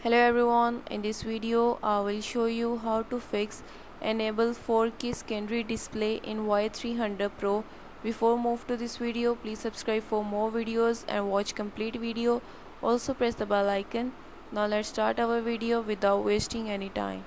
Hello everyone, in this video I will show you how to fix enable 4K secondary display in Y300 Pro. Before move to this video, please subscribe for more videos and watch complete video. Also press the bell icon. Now let's start our video without wasting any time.